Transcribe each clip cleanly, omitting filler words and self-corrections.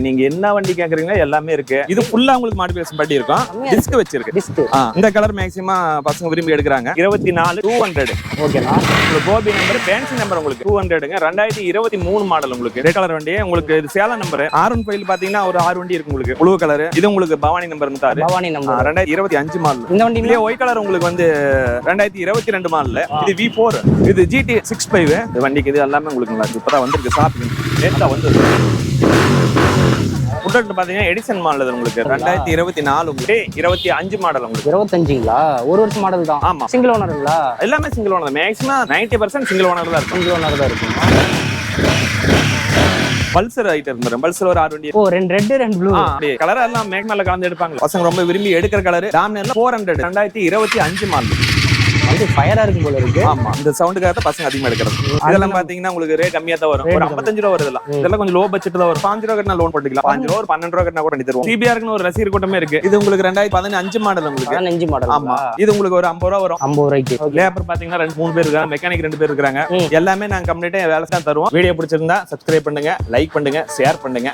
நீங்க என்ன வண்டி கேக்குறீங்களோ எல்லாமே இருக்கு. இது ஃபுல்லா உங்களுக்கு மாடிஃபிகேஷன் பண்ணி இருக்கும். டிஸ்க் வச்சிருக்கு. இந்த கலர் மேக்ஸிமம் பசங்க விரும்பி எடுக்கிறாங்க. 24 200. ஓகேனா உங்களுக்கு கோபி நம்பர் ஃபேன்சி நம்பர் உங்களுக்கு 200ங்க. 2023 மாடல் உங்களுக்கு. ரெட் கலர் வண்டி உங்களுக்கு. இது சேலம் நம்பர். R15 பாத்தீங்கன்னா ஒரு 6 வண்டி இருக்கு உங்களுக்கு. Blue colour. இது உங்களுக்கு Bhavani number 36. Bhavani number 2025 model. இந்த வண்டியிலே ஒயிட் கலர் உங்களுக்கு வந்து 2022 மாடல். இது V4. இது GT 65. இந்த வண்டிக்கு இது எல்லாமே உங்களுக்கு நல்லா இருக்கு. இப்பதான் வந்திருக்கு ஷாப்பிங். நேத்தா வந்து புல்லட் பாத்தீங்கன்னா எடிசன் மாடல் உங்களுக்கு 2024 உங்களுக்கு 25 மாடல் உங்களுக்கு 25ங்களா? ஒரு வருஷம் மாடல் தான். ஆமா. சிங்கிள் ஓனருங்களா? எல்லாமே single owner. Maximum 90% single owner தான் இருக்கும். சிங்கிள் ஓனர் தான் இருக்கும். பல்சர் ஐட்டம் இருக்கு. பல்சர் ஒரு 6 வண்டி. ஓ, ரெண்டு ரெட் ரெண்டு ப்ளூ. கலர் எல்லாம் மேக் மேல கலந்து எடுப்பாங்க. பசங்க ரொம்ப விரும்பி எடுக்கிற கலர் டாமினர்ல 400 2025 மாடல். அது ஃபயரா இருக்கும் போல இருக்கு. ஆமா, இந்த சவுண்டுக்காக பசங்க அதிகமா எடுக்கிறது. இதெல்லாம் பாத்தீங்கன்னா உங்களுக்கு ரேட் கம்மியா தான் வரும். ஒரு 55 ரூபா வருது. இதெல்லாம் கொஞ்சம் லோ பட்ஜெட் தான் வரும். 5 ரூபா கட்டினா லோன் போட்டுக்கலாம். 5 ரூபா ஒரு 12 ரூபா கட்டினா கூட பண்ணி தருவோம். சிபிஆர்னு ஒரு ரசிகர் கூட்டமே இருக்கு. இது உங்களுக்கு 2015 மாடல் உங்களுக்கு. 15 மாடல். ஆமா, இது உங்களுக்கு ஒரு 50 ரூபா வரும். 50 ரூபாய்க்கு. லேபர் பாத்தீங்கன்னா 2-3 பேர் இருக்காங்க. மெக்கானிக் 2 பேர் இருக்காங்க. எல்லாமே நாங்க கம்ப்ளீட்டா வேலை தான் தருவோம். வீடியோ பிடிச்சிருந்தா சப்ஸ்கிரைப் பண்ணுங்க, லைக் பண்ணுங்க, ஷேர் பண்ணுங்க.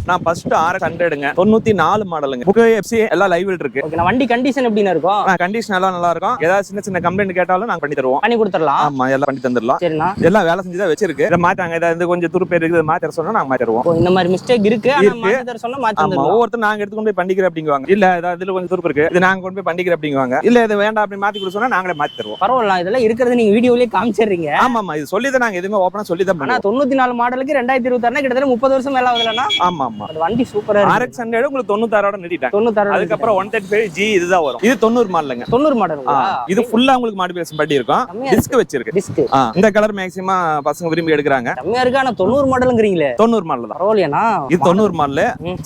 நான் ஃபர்ஸ்ட் RX100ங்க 94 மாடலுங்க. புக் FC எல்லாம் லைவ்ல இருக்கு. ஓகே, வண்டி கண்டிஷன் எப்படினா இருக்கும்? கண்டிஷன் எல்லாம் நல்லா இருக்கும். ஏதாவது சின்ன சின்ன கம்ப்ளைண்ட் கேட்டாலும் நாங்க பண்ணி தருவோம். பண்ணி கொடுத்துறலாம். ஆமா, எல்லாம் பண்ணி தந்துறலாம். சரிண்ணா. எல்லாம் வேலை செஞ்சு தான் வச்சிருக்கு. இத மாட்டாங்க. ஏதாவது கொஞ்சம் துரு பேர் இருக்குது மாத்தி தர சொன்னா நாங்க மாத்தி தருவோம். இந்த மாதிரி மிஸ்டேக் இருக்கு. ஆனா மாத்தி தர சொன்னா மாத்தி தருவோம். ஆமா, ஒவ்வொருத்தர் நாங்க எடுத்து கொண்டு போய் பண்ணிக்கிறேன் அப்படிங்குவாங்க. இல்ல ஏதாவது இதுல கொஞ்சம் துரு இருக்கு. இது நாங்க கொண்டு போய் பண்ணிக்கிறேன் அப்படிங்குவாங்க. இல்ல இது வேண்டாம் அப்படி மாத்தி கொடுக்க சொன்னா நாங்களே மாத்தி தருவோம். பரவாயில்ல, இதெல்லாம் இருக்கிறது நீங்க வீடியோலயே காமிச்சிடுறீங்க. ஆமா, இது சொல்லி தான் நாங்க எதுவுமே ஓபனா சொல்லி தான் பண்ணுவோம். 94 மாடலுக்கு 2026 கிட்டத்தட்ட 30 வருஷம் மேல ஆகுதுலனா? ஆமா ஆமா, அது வண்டி சூப்பரா இருக்கு. RX100 உங்களுக்கு 96 நிறுத்திட்டாங்க. 96. அதுக்கு அப்புறம் 135G இதுதான் வரும். இது 90 மாடலுங்க. 90 மாடலுங்களா? இது ஃபுல்லா உங்களுக்கு மாடிஃபிகேஷன் பண்ணி இருக்கும். டிஸ்க் வச்சிருக்கு. டிஸ்க். இந்த கலர் மேக்ஸிமம் பசங்க விரும்பி எடுக்கறாங்க. கம்மியா இருக்கு. ஆனா 90 மாடல்ங்கறீங்களே? 90 மாடல் தான். பரவாயில்லையா? இது 90 மாடல்.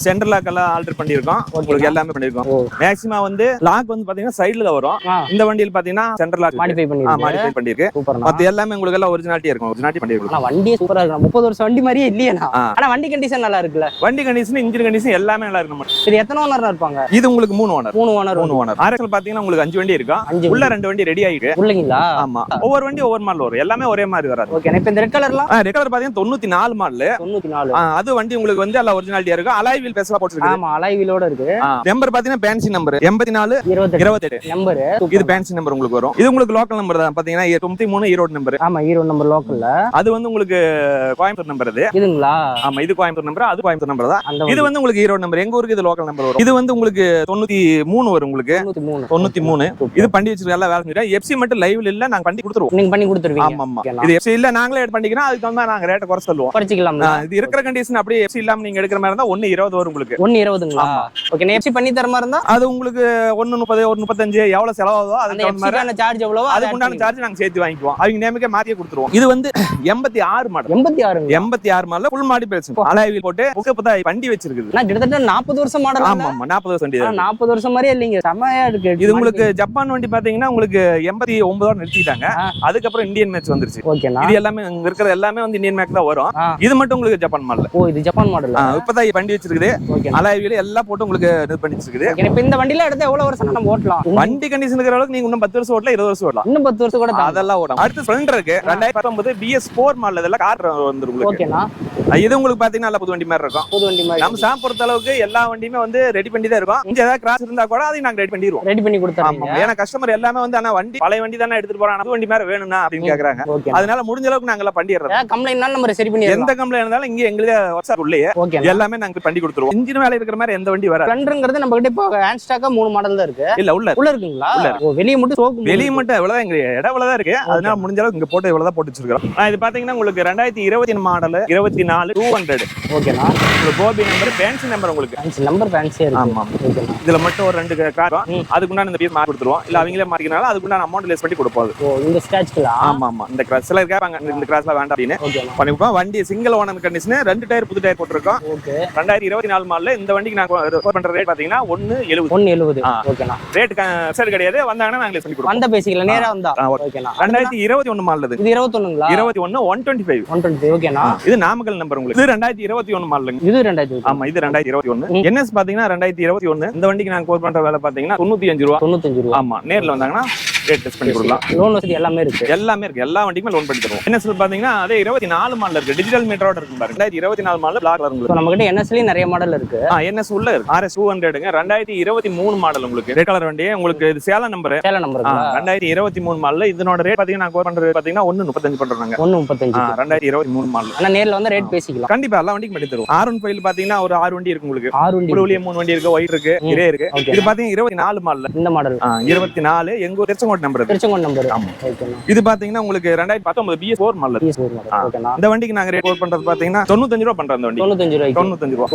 சென்டர் லாக் எல்லாம் ஆல்டர் பண்ணிருக்கோம். உங்களுக்கு எல்லாமே பண்ணிருக்கோம். மேக்ஸிமம் வந்து லாக் வந்து பாத்தீங்கன்னா சைடுல தான் வரும். இந்த வண்டியில பாத்தீங்கன்னா சென்டர் லாக் மாடிஃபை பண்ணிருக்கு. மத்த எல்லாமே உங்களுக்கு எல்லாம் ஒரிஜினாலிட்டி இருக்கும். ஒரிஜினாலிட்டி பண்ணிருக்கோம். ஆனா வண்டி சூப்பரா இருக்கு. 30 வருஷம் வண்டி மாதிரியே இல்லையா? ஆனா வண்டி கண்டிஷன் நல்லா இருக்குல்ல? வண்டி கண்டிஷன், இன்ஜின் கண்டிஷன் எல்லாமே நல்லா இருக்கு. இது எத்தனை ஓனர் இருப்பாங்க? இது உங்களுக்கு 3 ஓனர். 3 ஓனர். RX பாத்தீங்கன்னா உங்களுக்கு 5 வண்டி இருக்கும். உள்ள 2 வண்டி ரெடி ஆயிருக்கு. உள்ளீங்களா? ஆமா, ஒவ்வொரு வண்டி ஒவ்வொரு மாடல் வரும். எல்லாமே ஒரே மாதிரி வராது. ஓகே, இப்போ இந்த ரெட் கலர்லாம்? ரெட் கலர் பாத்தீங்கன்னா 94 மாடல். 94. அது வண்டி உங்களுக்கு வந்து எல்லாம் ஒரிஜினாலிட்டியா இருக்கும். அலாய் வீல் பேஸ்ல போட்டுருக்கு. ஆமா, அலாய் வீலோட இருக்கு. நம்பர் பாத்தீங்கன்னா ஃபேன்சி நம்பர் 84 28 நம்பர். இது ஃபேன்சி நம்பர் உங்களுக்கு வரும். இது உங்களுக்கு லோக்கல் நம்பர் தான். பாத்தீங்கன்னா 93 ஈரோடு நம்பர். ஆமா, ஈரோடு நம்பர் லோக்கல்ல. அது வந்து உங்களுக்கு கோயம்புத்தூர் நம்பர். இதுங்களா? ஆமா, இது கோயம்புத்தூர் நம்பர். அது கோயம்புத்தூர் நம்பர் தான். இது வந்து உங்களுக்கு ஈரோடு நம்பர். எங்க ஊருக்கு இது லோக்கல் நம்பர் வரும். இது வந்து உங்களுக்கு 93 வரும். உங்களுக்கு 93. இது பண்ணி வச்சிருக்க எல்லாம் வேலை செஞ்சுட்டா. FC மட்டும் லைவ்ல இல்ல, நாங்க பண்ணி கொடுத்துருவோம். நீங்க பண்ணி கொடுத்துருவீங்க? ஆமா ஆமா. இது FC இல்ல நாங்களே எட் பண்ணிக்கிறோம். அதுக்கு வந்து நாங்க ரேட் குறைச்சு சொல்லுவோம். குறைச்சிக்கலாம். இது இருக்கிற கண்டிஷன் அப்படியே FC இல்லாம நீங்க எடுக்கிற மாதிரி இருந்தா 120 வரும் உங்களுக்கு. 120ங்களா? ஓகே, FC பண்ணி தர மாதிரி இருந்தா அது உங்களுக்கு 130 135 எவ்வளவு செலவாகுதோ அதுக்கு தகுந்த மாதிரி சார்ஜ் எவ்வளவோ அதுக்கு உண்டான சார்ஜ் நாங்க சேர்த்து வாங்கிக்குவோம். அவங்க நேமுக்கே மாத்தியே கொடுத்துருவோம். இது வந்து 86 மாடல். 86 மாடல் ஃபுல் மாடி பேசும். அலாய் வீல் போட்டு புக்கப் தான் வண்டி வச்சிருக்குது. நான் கிட்டத்தட்ட 40 வருஷம் மாடல். ஆமா ஆமா, 40 வருஷம் வண்டி. 40 வருஷம் மாதிரியே இல்லைங்க, செமையா இருக்கு. இது உங்களுக்கு ஜப்பான் வண்டி பாத்தீங்கன்னா உங்களுக்கு 89 நிறுத்திட்டாங்க. அதுக்கப்புறம் இந்தியன் மேட்ச் வந்துருச்சு. ஓகேனா? இது எல்லாமே இங்க இருக்கிற எல்லாமே வந்து இந்தியன் மேட்ச் தான் வரும். இது மட்டும் உங்களுக்கு ஜப்பான் மாடல். ஓ, இது ஜப்பான் மாடல். இப்பதான் வண்டி வச்சிருக்குது. அலாய் வீல் எல்லாம் போட்டு உங்களுக்கு இது பண்ணி வச்சிருக்குது. இப்போ இந்த வண்டில எடுத்து எவ்வளவு வருஷம் நம்ம ஓட்டலாம்? வண்டி கண்டிஷன் இருக்கிற அளவுக்கு நீங்க இன்னும் 10 வருஷம் ஓட்டலாம், 20 வருஷம் ஓட்டலாம். இன்னும் 10 வருஷம் கூட அதெல்லாம் ஓடும். அடுத்து ஸ்ப்ளெண்டர் இருக்கு 2019 BS4 மாடல். இதெல்லாம் கார் வந்துரும் உங்களுக்கு. ஓகேனா? இது உங்களுக்கு பாத்தீங்கன்னா நல்ல புது வண்டி மாதிரி இருக்கும். புது வண்டி மாதிரி. நம்ம சாம் பொறுத்த அளவுக்கு எல்லா வண்டியுமே வந்து ரெடி பண்ணி தான் இருக்கும். இங்க ஏதாவது கிராஸ் இருந்தா கூட அதை நாங்க ரெடி பண்ணிடுவோம். ரெடி பண்ணி கொடுத்துறோம். ஏன்னா கஸ்டமர் எல்லாமே வந்து ஆனா வண்டி பழைய வண்டி தானே எடுத்துட்டு போறாங்க, புது வண்டி மாதிரி வேணும்னா அப்படின்னு கேக்குறாங்க. அதனால முடிஞ்ச அளவுக்கு நாங்க எல்லாம் பண்ணிடுறோம். கம்ப்ளைண்ட்னால நம்ம சரி பண்ணி எந்த கம்ப்ளைண்ட் இருந்தாலும் இங்க எங்களுடைய வாட்ஸ்அப் உள்ளே எல்லாமே நாங்க பண்ணி கொடுத்துருவோம். இன்ஜின் வேலை இருக்கிற மாதிரி எந்த வண்டி வராது. ஸ்ப்ளெண்டர்ங்கிறது நம்ம கிட்ட இப்போ ஹேண்ட் ஸ்டாக்கா 3 மாடல் தான் இருக்கு. இல்ல உள்ள இருக்குங்களா? ஓ, வெளிய மட்டும் சோக்கு. வெளிய மட்டும் இவ்வளவுதான் எங்க இடம் இவ்வளவுதான் இருக்கு. அதனால முடிஞ்ச அளவுக்கு இங்க போட்டு இவ்வளவுதான் போட்டு வச்சிருக்கோம். இது பாத்தீங்கன்னா உங்களுக்கு 2020 மாடல் 24 200. ஓகேனா? உங்களுக்கு கோபி நம்பர் ஃபேன்சி நம்பர். உங்களுக்கு ஃபேன்சி நம்பர் ஃபேன்சியா இருக்கு. ஆமா. இதுல மட்டும் ஒரு 2 கார் அதுக்குண்டான இந்த பீஸ் மாத்தி கொடுத்துருவோம். இல்ல அவங்களே மாத்திக்கனால அதுக்குண்டான அமௌண்ட் லெஸ் பண்ணி கொடுப்போம். ஓ, இந்த ஸ்கிராட்ச்ல. ஆமா ஆமா, இந்த கிராஸ் சில கேட்பாங்க இந்த கிராஸ்ல வேண்டாம் அப்படின்னு பண்ணிப்போம். வண்டி சிங்கிள் ஓனர் கண்டிஷன், 2 டயர் புது டயர் போட்டுருக்கோம். ஓகே, 2024 மாடல்ல இந்த வண்டிக்கு நான் ரெஃபர் பண்ற ரேட் பாத்தீங்கன்னா 170. ஓகேனா? ரேட் சரி கிடையாது, வந்தாங்கன்னா நாங்களே பண்ணி கொடுப்போம். வந்த பேசிக்கல நேரா வந்தா. ஓகேனா? 2021 மாடல். இது 21ங்களா? 21 125. ஓகேனா? இது நாமக்கல் நம்பர் உங்களுக்கு. இது 2021 மாடலுங்க. இது 2021. ஆமா, இது 2021. NS பாத்தீங்கன்னா 2021. இந்த வண்டிக்கு நான் கோட் பண்ற வேலை பாத்தீங்கன்னா 95 ரூபா. 95 ரூபா. ஆமா, நேர்ல வந்தாங்கன்னா ரேட் டெஸ்ட் பண்ணி கொடுக்கலாம். லோன் வசதி எல்லாமே இருக்கு. எல்லா வண்டிக்குமே லோன் பண்ணி தருவோம். NSL பாத்தீங்கன்னா அதே 24 மாடல் இருக்கு, டிஜிட்டல் மீட்டரோட இருக்கு பாருங்க. 2024 மாடல் பிளாக் கலர் உங்களுக்கு. நம்ம கிட்ட NSலயும் நிறைய மாடல் இருக்கு. NS உள்ள இருக்கு. RS 200ங்க 2023 மாடல் உங்களுக்கு. ரெட் கலர் வண்டி உங்களுக்கு. இது சேலம் நம்பர். 2023 மாடல். இதனோட ரேட் பாத்தீங்கன்னா நான் கோட் பண்றது பாத்தீங்கன்னா 1.35 பண்றாங்க. 1.35 2023 மாடல். ஆனா நேர்ல வந்து ரேட் பேசிக்கலாம். கண்டிப்பா எல்லா வண்டிக்கும் பண்ணி தருவோம். R15 பாத்தீங்கன்னா ஒரு 6 வண்டி இருக்கு உங்களுக்கு. 6 வண்டி. ப்ளூலயே 3 வண்டி இருக்கு, ஒயிட் இருக்கு, கிரே இருக்கு. இது பாத்தீங்கன்னா 24 மாடல். இந்த மாடல் 24 எங்க ஊர் திருச்செங்கோடு நம்பர். ஆமா. ஓகேண்ணா. இது பாத்தீங்கன்னா உங்களுக்கு 2019 BS4 மாடல். ஓகேண்ணா. இந்த வண்டிக்கு நாங்க ரேட் கோட் பண்றது பாத்தீங்கன்னா 95 ரூபாய் பண்றோம். அந்த வண்டி 95 ரூபாய்.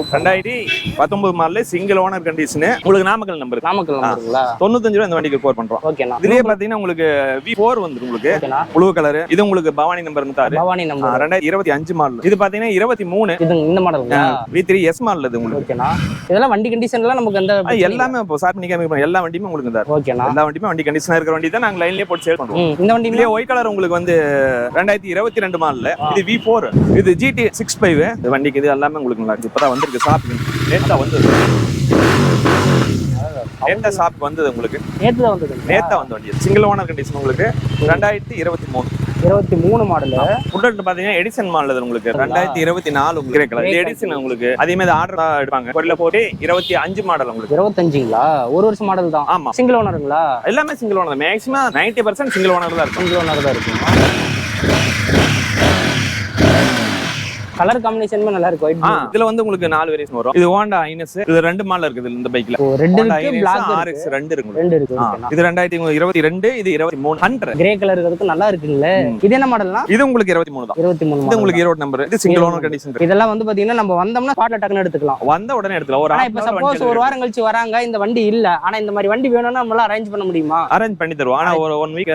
2019 மாடல், சிங்கிள் ஓனர் கண்டிஷன். உங்களுக்கு நாமக்கல் நம்பர். நாமக்கல்ங்களா? 95 ரூபாய் இந்த வண்டிக்கு கோட் பண்றோம். ஓகேண்ணா. இதுலயே பாத்தீங்கன்னா உங்களுக்கு V4 வந்துரும் உங்களுக்கு. ஓகேண்ணா. Blue colour. இது உங்களுக்கு Bhavani number 36. Bhavani number 2025 model. இது பாத்தீங்கன்னா 23. இது இந்த மாடலுங்களா? V3S மாடல் இது உங்களுக்கு. ஓகேண்ணா. இதெல்லாம் வண்டி கண்டிஷன்லாம் நமக்கு அந்த எல்லாமே இப்போ சார் பண்ணி காமிப்போம். எல்லா வண்டியுமே உங்களுக்கு தான். ஓகேண்ணா. எல்லா வண்டியுமே வண்டி கண்டிஷனா இருக்கிற வண்டி தான் நாங்க லைன்லயே போட்டு சேல் பண்றோம். இந்த வண்டியிலே ஒயிட் கலர் உங்களுக்கு வந்து 2022 மாடல். இது V4. இது GT 65. இந்த வண்டிக்கு இது எல்லாமே உங்களுக்கு நல்லா இருக்கு. இப்பதான் வந்திருக்கு ஷாப். நேத்தா வந்தது. நேத்தா ஷாப் வந்தது உங்களுக்கு. நேத்தா வந்த வண்டி. சிங்கிள் ஓனர் கண்டிஷன் உங்களுக்கு. 2023 மாடல். புல்லட் பாத்தீங்கன்னா எடிசன் மாடல் இது உங்களுக்கு. 2024 கிரே கலர். இது எடிசன் உங்களுக்கு. அதே மாதிரி ஆர்டர் எடுப்பாங்க. பொருளை போட்டு 25 மாடல் உங்களுக்கு. 25ங்களா? ஒரு வருஷம் மாடல் தான். ஆமா. சிங்கிள் ஓனருங்களா? எல்லாமே single owner. Maximum 90% single owner தான் இருக்கும். சிங்கிள் ஓனர் தான் இருக்கும். கலர் காம்பினேஷனுமே நல்லா இருக்கு. ஒயிட் இதுல வந்து உங்களுக்கு 4 வேரியேஷன் வரும். இது Honda Ines. இது ரெண்டு மாடல் இருக்குது இந்த பைக்ல. ரெட் இருக்கு, Black RX 2 இருக்கு. ரெண்டு இருக்கு. இது 2022, இது 23 100. கிரே கலர் இருக்கிறதுக்கு நல்லா இருக்குல்ல. இது என்ன மாடல்னா? இது உங்களுக்கு 23 தான். 23 இது உங்களுக்கு ஈரோடு நம்பர். இது சிங்கிள் ஓனர் கண்டிஷன். இதெல்லாம் வந்து பாத்தீங்கன்னா நம்ம வந்தோம்னா ஸ்பாட்ல டக்குன்னு எடுத்துக்கலாம். வந்த உடனே எடுத்துக்கலாம். ஒரு இப்ப சப்போஸ் ஒரு வாரம் கழிச்சு வராங்க, இந்த வண்டி இல்ல, ஆனா இந்த மாதிரி வண்டி வேணும்னா நம்மளால அரேஞ்ச் பண்ண முடியுமா? அரேஞ்ச் பண்ணி தருவோம். ஆனா ஒரு 1 வீக்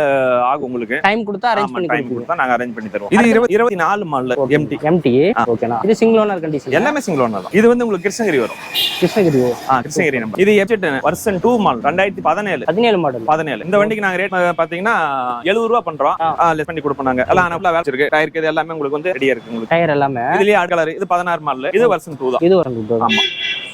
ஆகும் உங்களுக்கு. டைம் கொடுத்தா அரேஞ்ச் பண்ணி கொடுத்தா நாங்க அரேஞ்ச் பண்ணி தருவோம். இது 24 மாடல் MT. ஓகேனா. இது சிங்கிள் ஓனர் கண்டிஷன். எல்லாமே சிங்கிள் ஓனர் தான். இது வந்து உங்களுக்கு கிருஷ்ணகிரி வரும். கிருஷ்ணகிரி நம்பர். இது F10 வெர்ஷன் 2 மாடல் 2017 மாடல். 17. இந்த வண்டிக்கு நாங்க ரேட் பாத்தீங்கன்னா 70 ரூபாய் பண்றோம். லெஸ் பண்ணி கொடுப்போம். எல்லாம் அனப்ல வேலை இருக்கு. டயர் இது எல்லாமே உங்களுக்கு வந்து ரெடியா இருக்கு உங்களுக்கு. டயர் எல்லாமே. இதுலயே ஆட் கலர். இது 16 மாடல். இது வெர்ஷன் 2 தான். இது வெர்ஷன் 2. ஆமா.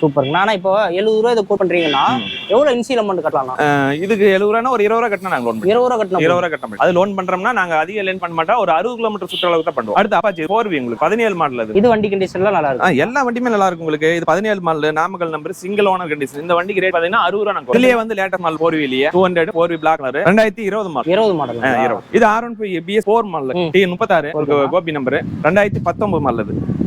சூப்பர். நானா இப்போ 70 ரூபாய் இத கோட் பண்றீங்கன்னா எவ்வளவு இன்சியல் அமௌண்ட் கட்டலாம்? இதுக்கு 70 ரூபாய்னா ஒரு 20 ரூபாய் கட்டணும். நாங்க லோன் 20 ரூபாய் கட்டணும். 20 ரூபாய் கட்டணும். அது லோன் பண்றோம்னா நாங்க அதிக லேன் பண்ண மாட்டோம். ஒரு 60 கிலோமீட்டர் சுற்ற அளவுக்கு தான் பண்ணுவோம். அடுத்து அப்பாச்சி 4V உங்களுக்கு 17 மாடல். அது இது வண்டி கண்டிஷன்ல நல்லா இருக்கு. எல்லா வண்டியுமே நல்லா இருக்கும் உங்களுக்கு. இது 17 model Namakkal number single owner condition. இந்த வண்டிக்கு ரேட் பாத்தீங்கன்னா 60 ரூபாய். நாங்க இதுலயே வந்து later model 4V 200 4V black colour 2020 model. 20 model. 20. இது R15 BS4 model. T36 Gopi number. 2019 model. இது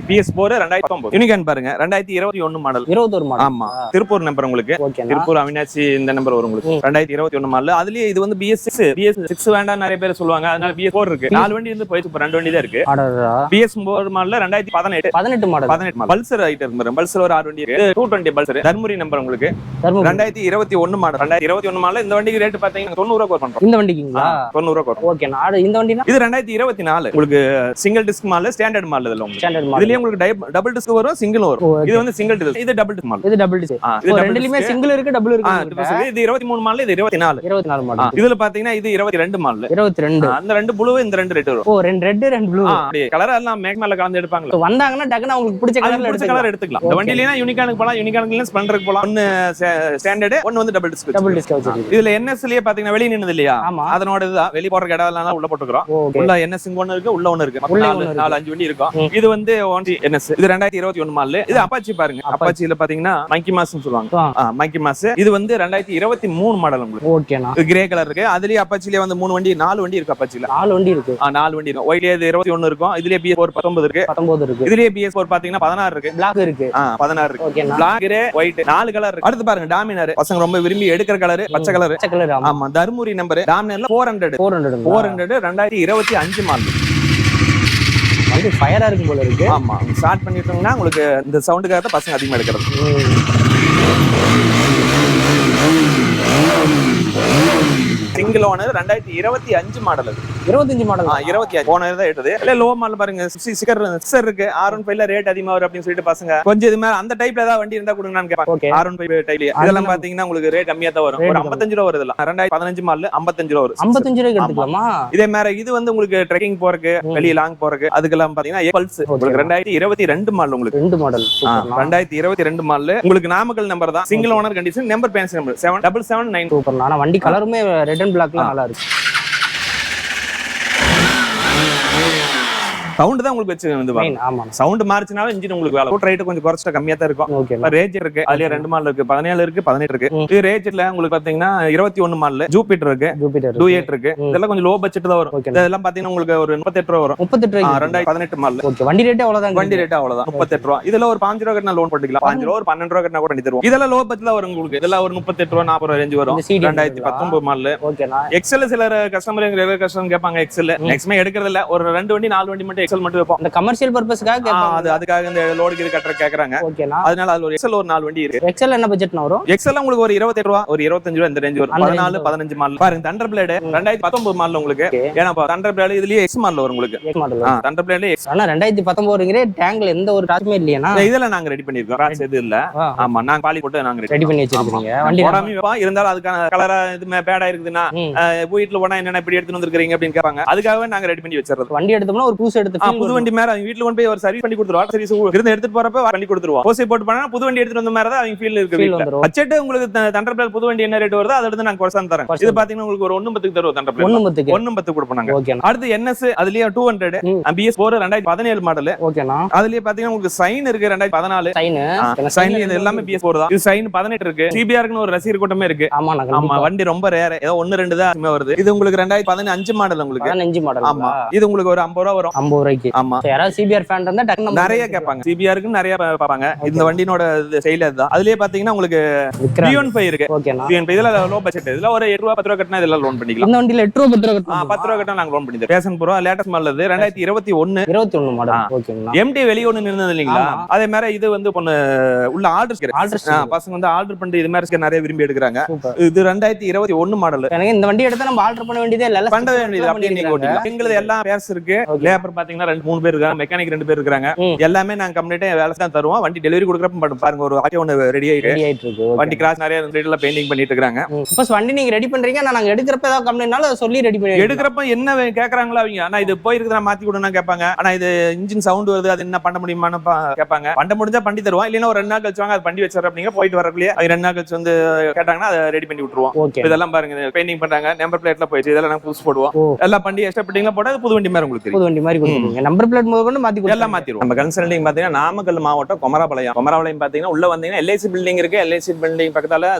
BS4 2019. யூனிகான் பாருங்க 2021 மாடல். 21 மாடல். ஆமா. திருப்பூர் நம்பர் உங்களுக்கு. திருப்பூர் அவினாசி இந்த நம்பர் வரும் உங்களுக்கு. 2021 மாடல். அதுலயே இது வந்து BS6 வேண்டாம் நிறைய பேர் சொல்லுவாங்க. அதனால BS4 இருக்கு. 4 வண்டி வந்து போயிட்டு 2 வண்டி தான் இருக்கு. BS4 model 2018 model. 18 model. Pulsar item பாருங்க. பல்சர் ஒரு 6 வண்டி இருக்கு. 220 பல்சர். தர்மபுரி நம்பர் உங்களுக்கு. 2021 மாடல். 2021 மாடல். இந்த வண்டிக்கு ரேட் பாத்தீங்கன்னா 90 ரூபாய் பண்றோம். இந்த வண்டிக்குங்களா? 90 ரூபாய். ஓகே. இந்த வண்டினா இது 2024 உங்களுக்கு single disk model standard model. இதுல உங்களுக்கு உங்களுக்கு டபுள் டிஸ்க் வரும், சிங்கிள் வரும். இது வந்து சிங்கிள் டிஸ்க். இது டபுள் டிஸ்க் மாடல். இது டபுள் டிஸ்க். இது ரெண்டுலயுமே சிங்கிள் இருக்கு, டபுள் இருக்கு. இது 23 மாடல், இது 24 மாடல். இதுல பாத்தீங்கன்னா இது 22 மாடல். 22. அந்த ரெண்டு ப்ளூ, இந்த ரெண்டு ரெட் வரும். ரெண்டு ரெட் ரெண்டு ப்ளூ. அப்படியே கலர் எல்லாம் மேக் மேல கலந்து எடுப்பாங்க. வந்தாங்கன்னா டக்குனு உங்களுக்கு பிடிச்ச கலர் எடுத்துக்கலாம். இந்த வண்டிலனா யூனிகானுக்கு போலாம், யூனிகானுக்கு ஸ்ப்ளெண்டருக்கு போலாம். ஒன்னு ஸ்டாண்டர்ட், ஒன்னு வந்து டபுள் டிஸ்க். டபுள் டிஸ்க் வச்சிருக்கு. இதுல NSலயே பாத்தீங்கன்னா வெளிய நின்னது இல்லையா? அதனோட இதுதான் வெளிய போற இடம்லாம் உள்ள போட்டுக்கறோம். உள்ள NS இங்க ஒன்னு இருக்கு, உள்ள ஒன்னு இருக்கு. 4 5 வண்டி இருக்கும். இது வந்து NS. இது 2021 மாடல். இது அப்பாச்சி பாருங்க. அப்பாச்சில பாத்தீங்கன்னா மங்கி மாஸ்னு சொல்லுவாங்க. மங்கி மாஸ். இது வந்து 2023 மாடல் உங்களுக்கு. ஓகேனா. இது கிரே கலர் இருக்கு. அதுலயே அப்பாச்சில வந்து 3 வண்டி, 4 வண்டி இருக்கு அப்பாச்சில. 4 வண்டி இருக்கு. 4 வண்டி இருக்கு. ஒயிட்ல 21 இருக்கும். இதுலயே BS4 19 இருக்கு. 19 இருக்கு. இதுலயே BS4 பாத்தீங்கன்னா 16 இருக்கு. Black இருக்கு. 16 இருக்கு. ஓகேனா. Black, கிரே, ஒயிட் 4 கலர் இருக்கு. அடுத்து பாருங்க டாமினர். பசங்க ரொம்ப விரும்பி எடுக்கிற கலர் பச்சை கலர். பச்சை கலர். ஆமா. தர்மபுரி நம்பர். டாமினர்ல 400 2025 மாடல். வந்து ஃபயரா இருக்கும் போல இருக்கு. ஆமா. ஸ்டார்ட் பண்ணிட்டோம்னா உங்களுக்கு இந்த சவுண்டுக்காக தான் பசங்க அதிகமா எடுக்கிறது. Single owner 2025 model. அது 25 மாடல். 25 ஓனர் தான் எடுத்தது. இல்ல லோ மாடல் பாருங்க. சிக்கர் இருக்கு. R15ல ரேட் அதிகமா வரும் அப்படின்னு சொல்லிட்டு பசங்க கொஞ்சம் இது மாதிரி அந்த டைப்ல ஏதாவது வண்டி இருந்தா கொடுங்கன்னு கேட்பாங்க. R15 டைப்ல இதெல்லாம் பாத்தீங்கன்னா உங்களுக்கு ரேட் கம்மியா தான் வரும். ஒரு 55 ரூபாய் வருது. 2015 மாடல் 55 ரூபாய் வரும். 55 ரூபாய்க்கு எடுத்துக்கலாமா? இதே மாதிரி இது வந்து உங்களுக்கு ட்ரெக்கிங் போறதுக்கு, வெளிய லாங் போறதுக்கு அதுக்கெல்லாம் பாத்தீங்கன்னா பல்ஸ் உங்களுக்கு 2022 மாடல். உங்களுக்கு 2 மாடல். 2022 மாடல். உங்களுக்கு நாமக்கல் நம்பர் தான். Single owner condition. Number fancy number 7779. Super. ஆனா வண்டி கலருமே ரெட் பட்டன் பிளாக்லாம் நல்லா இருக்கு. சவுண்ட் தான் உங்களுக்கு வச்சு வந்து ஆமா, சவுண்ட் மாறிச்சுனாலும் இன்ஜின் உங்களுக்கு வேலை ரேட் கொஞ்சம் குறைச்சிட்டா கம்மியா தான் இருக்கும். ஓகே. ரேஜ் இருக்கு, அதுலயே 2 மாடல் இருக்கு, 17 இருக்கு, 18 இருக்கு. இது ரேஜ்ல உங்களுக்கு பாத்தீங்கன்னா 21 மாடல் ஜூபிட்டர் இருக்கு, டூயட் இருக்கு. இதெல்லாம் கொஞ்சம் லோ பட்ஜெட் தான் வரும். இதெல்லாம் பாத்தீங்கன்னா உங்களுக்கு ஒரு 38 ரூபா வரும். 38 ரூபாய் 2018 மாடல். ஓகே. வண்டி ரேட் அவ்வளவுதான். வண்டி ரேட் அவ்வளவுதான் 38 ரூபா. இதுல ஒரு 5 ரூபா கட்டினா லோன் போட்டுக்கலாம். 5 ரூபா ஒரு 12 ரூபா கட்டினா கூட பண்ணி தருவோம். இதெல்லாம் லோ பட்ஜெட்ல வரும் உங்களுக்கு. இதெல்லாம் ஒரு 38 ரூபா 40 ரூபா ரேஞ்ச் வரும். 2019 மாடல். ஓகேனா. எக்ஸல் சில கஸ்டமர் ரெகுலர் கஸ்டமர் கேட்பாங்க. எக்ஸல் மேக்ஸிமம் எடுக்கிறது இல்ல, ஒரு 2 வண்டி 4 வண்டி மட்டும் எக்ஸல் மட்டும் வைப்போம். கமர்ஷியல் பர்பஸ்க்காக கேட்பாங்க. அதுக்காக இந்த லோடுக்கு இது கட்டற கேக்குறாங்க. ஓகேனா. அதனால அதுல ஒரு எக்ஸல் ஒரு 4 வண்டி இருக்கு. எக்ஸல் என்ன பட்ஜெட்னா வரும்? எக்ஸல் உங்களுக்கு ஒரு 28 ரூபா ஒரு 25 ரூபா இந்த ரேஞ்ச் வரும். 14 15 மாடல் பாருங்க. தண்டர் பிளேட் 2019 மாடல் உங்களுக்கு. ஏன்னா தண்டர் பிளேட் இதுலயே எக்ஸ் மாடல் வரும் உங்களுக்கு. X model. Thunder blade X. ஆனா 2019ங்கறே டேங்க்ல எந்த ஒரு டாக்குமே இல்லையனா? இதெல்லாம் நாங்க ரெடி பண்ணிருக்கோம். ராஸ் எது இல்ல. ஆமா, நாங்க பாலி போட்டு நாங்க ரெடி பண்ணி வச்சிருக்கீங்க. வண்டி போடாம வைப்போம். இருந்தாலும் அதுக்கான கலரா இது பேடா இருக்குதுன்னா வீட்ல போனா என்னென்ன இப்படி எடுத்துட்டு வந்திருக்கீங்க அப்படின்னு கேட்பாங்க. அதுக்காகவே நாங்க ரெடி பண்ணி வச்சிரது. வண்டி எடுத்தோம்னா ஒரு புது எடுத்து புது வண்டி மேல அவங்க வீட்ல கொண்டு போய் ஒரு சர்வீஸ் பண்ணி கொடுத்துருவாங்க. சர்வீஸ் இருந்து எடுத்துட்டு போறப்ப பண்ணி கொடுத்துருவோம். ஓசி போட்டு பண்ணா புது வண்டி எடுத்துட்டு வந்த மாதிரி தான் அவங்க ஃபீல் இருக்கு வீட்ல. பட்ஜெட் உங்களுக்கு தண்டர் பிளேட் புது வண்டி என்ன ரேட் வருதோ அதை எடுத்து நாங்க குறைச்சா தரேன். இது பாத்தீங்கன்னா உங்களுக்கு ஒரு 1.10 தருவோம். தண்டர் பிளேட் 1.10 கொடுப்போம் நாங்க. ஓகே. அடுத்து NS அதுலயே 200 BS 4 2017 மாடல். ஓகேனா. அதுலயே பாத்தீங்கன்னா உங்களுக்கு சைன் இருக்கு 2014. சைன் இது எல்லாமே BS 4 தான். இது சைன் 18 இருக்கு. CBR க்குன்னு ஒரு ரசிகர் கூட்டமே இருக்கு. ஆமா, வண்டி ரொம்ப ரேர். ஏதோ 1 2 தான் வருது. இது உங்களுக்கு 2015 மாடல் உங்களுக்கு. 15 மாடல். ஆமா, இது உங்களுக்கு ஒரு 50 ரூபா வரும். 50 ரூபாய்க்கு. ஆமா, யாராவது CBR ஃபேன் இருந்தா டக்கு நிறைய கேட்பாங்க. CBR க்கு நிறைய பாப்பாங்க. இந்த வண்டியோட ஸ்டைல் அதுதான். அதுலயே பாத்தீங்கன்னா உங்களுக்கு B15 இருக்கு. ஓகேனா. B15 இதுல லோ பட்ஜெட். இதுல ஒரு 8 ரூபா 10 ரூபா கட்டினா இதெல்லாம் லோன் பண்ணிக்கலாம். இந்த வண்டில 8 ரூபா 10 ரூபா கட்டினா 10 ரூபா கட்டினா நாங்க லோன் பண்ணி தரோம். பேஷன் ப்ரோ லேட்டஸ்ட் மாடல் இது 2021 மாடல். ஓகேங்களா. MT வெளிய ஒன்னு இருந்தது இல்லீங்களா? அதே மாதிரி இது வந்து பொண்ணு உள்ள ஆர்டர்ஸ் பசங்க வந்து ஆர்டர் பண்ணி இது மாதிரி நிறைய விரும்பி எடுக்கறாங்க. இது 2021 மாடல். எனக்கு இந்த வண்டி எடுத்தா நம்ம ஆர்டர் பண்ண வேண்டியதே இல்ல. பண்ண வேண்டியது அப்படியே நீங்க ஓட்டிக்கலாம். எங்களுக்கு எல்லாம் பேர்ஸ் இருக்கு. லேபர் பாத்தீங்கன்னா 2-3 பேர் இருக்காங்க. மெக்கானிக் 2 பேர் இருக்காங்க. எல்லாமே நாங்க கம்ப்ளீட்டா வேலை தான் தருவோம். வண்டி டெலிவரி கொடுக்கறப்ப பாருங்க ஒரு ஆட்டோ ஒன்னு ரெடி ஆயிட்டு இருக்கு. வண்டி கிராஸ் நிறைய ரேட்ல பெயிண்டிங் பண்ணிட்டு இருக்காங்க. சப்போஸ் வண்டி நீங்க ரெடி பண்றீங்க, நாங்க எடுக்கறப்ப ஏதாவது கம்ப்ளைண்ட்னால சொல்லி ரெடி பண்ணி எடுக்கறப்ப என்ன கேக்குறாங்களா அவங்க? ஆனா இது போயிருக்குது நான் மாத்தி கொடுனா கேட்பாங்க. ஆனா இது இன்ஜின் சவுண்ட் வருது, அது என்ன பண்ண முடியுமான்னு கேட்பாங்க. பண்ண முடிஞ்சா பண்ணி தருவோம். இல்லனா ஒரு 2 நாள் கழிச்சு வாங்க, அது பண்ணி வச்சறோம் அப்படிங்க. போயிட்டு வரக்குள்ளே 2 நாள் கழிச்சு வந்து கேட்டாங்கன்னா அதை ரெடி பண்ணி விட்டுருவோம். இதெல்லாம் பாருங்க பெயிண்டிங் பண்றாங்க. நம்பர் பிளேட்ல போயிடுச்சு. இதெல்லாம் நாங்க புதுசு போடுவோம். எல்லாம் பண்ணி எக்ஸ்ட்ரா பிட்டிங்ல போட்டா புது வண்டி மாதிரி உங்களுக்கு புது வண்டி மாதிரி கொடுத்துருங்க. நம்பர் பிளேட் முதல்ல மாத்தி எல்லாம் மாத்திடுவோம். நம்ம கன்சல்டிங் பாத்தீங்கன்னா நாமக்கல் மாவட்டம் குமராபாளையம் பாத்தீங்கன்னா உள்ள வந்தீங்கன்னா LIC பில்டிங் இருக்கு. LIC பில்டிங் பக்கத்தால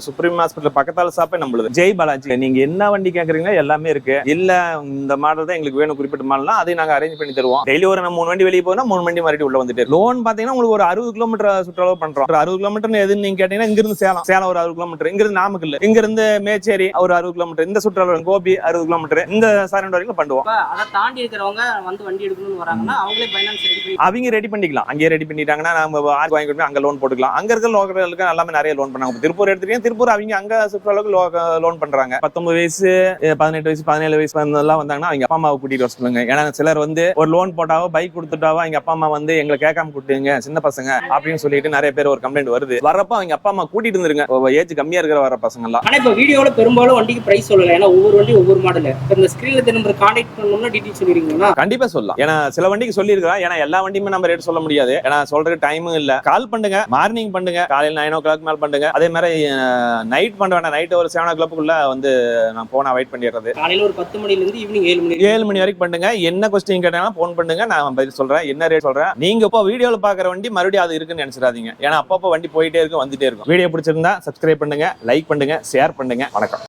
சுப்ரீம் ஹாஸ்பிடல் பக்கத்தால சாப்பே நம்மளுது ஜெய் பாலாஜி. நீங்க என்ன வண்டி கேக்குறீங்களோ எல்லாமே இருக்கு. இல்ல இந்த மாடல் தான் எங்களுக்கு வேணும் குறிப்பிட்ட மாடல்னா அதை நாங்க அரேஞ்ச் பண்ணி தருவோம். டெய்லி ஒரு 3 வண்டி வெளியே போனா 3 வண்டி மறுபடியும் உள்ள வந்துட்டு. லோன் பாத்தீங்கன்னா உங்களுக்கு ஒரு 60 கிலோமீட்டர் சுற்றளவு பண்றோம். 60 கிலோமீட்டர் எதுன்னு நீங்க கேட்டீங்கன்னா இங்க இருந்து சேலம் ஒரு 60 கிலோமீட்டர், இங்க இருந்து நாமக்கல், இங்க இருந்து மேச்சேரி ஒரு 60 கிலோமீட்டர், இந்த சுற்றளவு கோபி 60 கிலோமீட்டர், இந்த சரௌண்ட் வரைக்கும் பண்ணுவோம். அதை தாண்டி இருக்கிறவங்க வந்து வண்டி எடுக்கணும்னு வராங்கன்னா அவங்களே ஃபைனான்ஸ் அவங்க ரெடி பண்ணிக்கலாம். அங்கேயே ரெடி பண்ணிட்டாங்கன்னா நம்ம வாங்கி கொண்டு அங்க லோன் போட்டுக்கலாம். அங்க இருக்க லோக்கலுக்கு எல்லாமே நிறைய லோன் பண்ணாங்க. திருப்பூர் எடுத்துட்டீங்க, திருப்பூர் அவங்க அங்க சுற்றளவுக்கு லோன் பண்றாங்க. 19 வயசு 18 வயசு 17 வயசு எல்லாம் வந்தாங்கன்னா அவங்க அப்பா அம்மாவை கூட்டிட்டு வர சொல்லுங்க. ஏன்னா சிலர் வந்து ஒரு லோன் போட்டாவோ பைக் கொடுத்துட்டாவோ அவங்க அப்பா அம்மா வந்து எங்களை கேட்காம கூட்டுங்க சின்ன பசங்க அப்படின்னு சொல்லிட்டு நிறைய பேர் ஒரு கம்ப்ளைண்ட் வருது. வரப்ப அவங்க அப்பா அம்மா கூட்டிட்டு இருந்துருங்க. ஏஜ் கம்மியா இருக்கிற வர பசங்க எல்லாம். ஆனா இப்ப வீடியோல பெரும்பாலும் வண்டிக்கு பிரைஸ் சொல்லல. ஏன்னா ஒவ்வொரு வண்டி ஒவ்வொரு மாடல். இந்த ஸ்கிரீன்ல தெரிஞ்ச கான்டாக்ட் பண்ணனும்னா டீடைல் சொல்லிருக்கீங்களா? கண்டிப்பா சொல்லலாம். ஏன்னா சில வண்டிக்கு சொல்லிருக்கேன். ஏன்னா எல்லா வண்டியுமே நம்ம ரேட் சொல்ல முடியாது. ஏன்னா சொல்றதுக்கு டைமும் இல்ல. கால் பண்ணுங்க, மார்னிங் பண்ணுங்க, காலையில 9 o'clock மேல பண்ணுங்க. அதே மாதிரி நைட் பண்ண வேண்டாம். நைட் ஒரு 7 o'clock வந்து நான் போனா வெயிட் பண்ணிடுறது. காலையில ஒரு 10 மணில இருந்து ஈவினிங் 7 மணி வரைக்கும் பண்ணுங்க. என்ன கொஸ்டின் கேட்டாலும் போன் பண்ணுங்க, நான் பதில் சொல்றேன். என்ன ரேட் சொல்றேன். நீங்க இப்போ வீடியோல பாக்குற வண்டி மறுபடியும் அது இருக்குன்னு நினைச்சிடாதீங்க. ஏன்னா அப்பப்போ வண்டி போயிட்டே இருக்கும், வந்துட்டே இருக்கும். வீடியோ பிடிச்சிருந்தா சப்ஸ்கிரைப் பண்ணுங்க, லைக் பண்ணுங்க, ஷேர் பண்ணுங்க. வணக்கம்.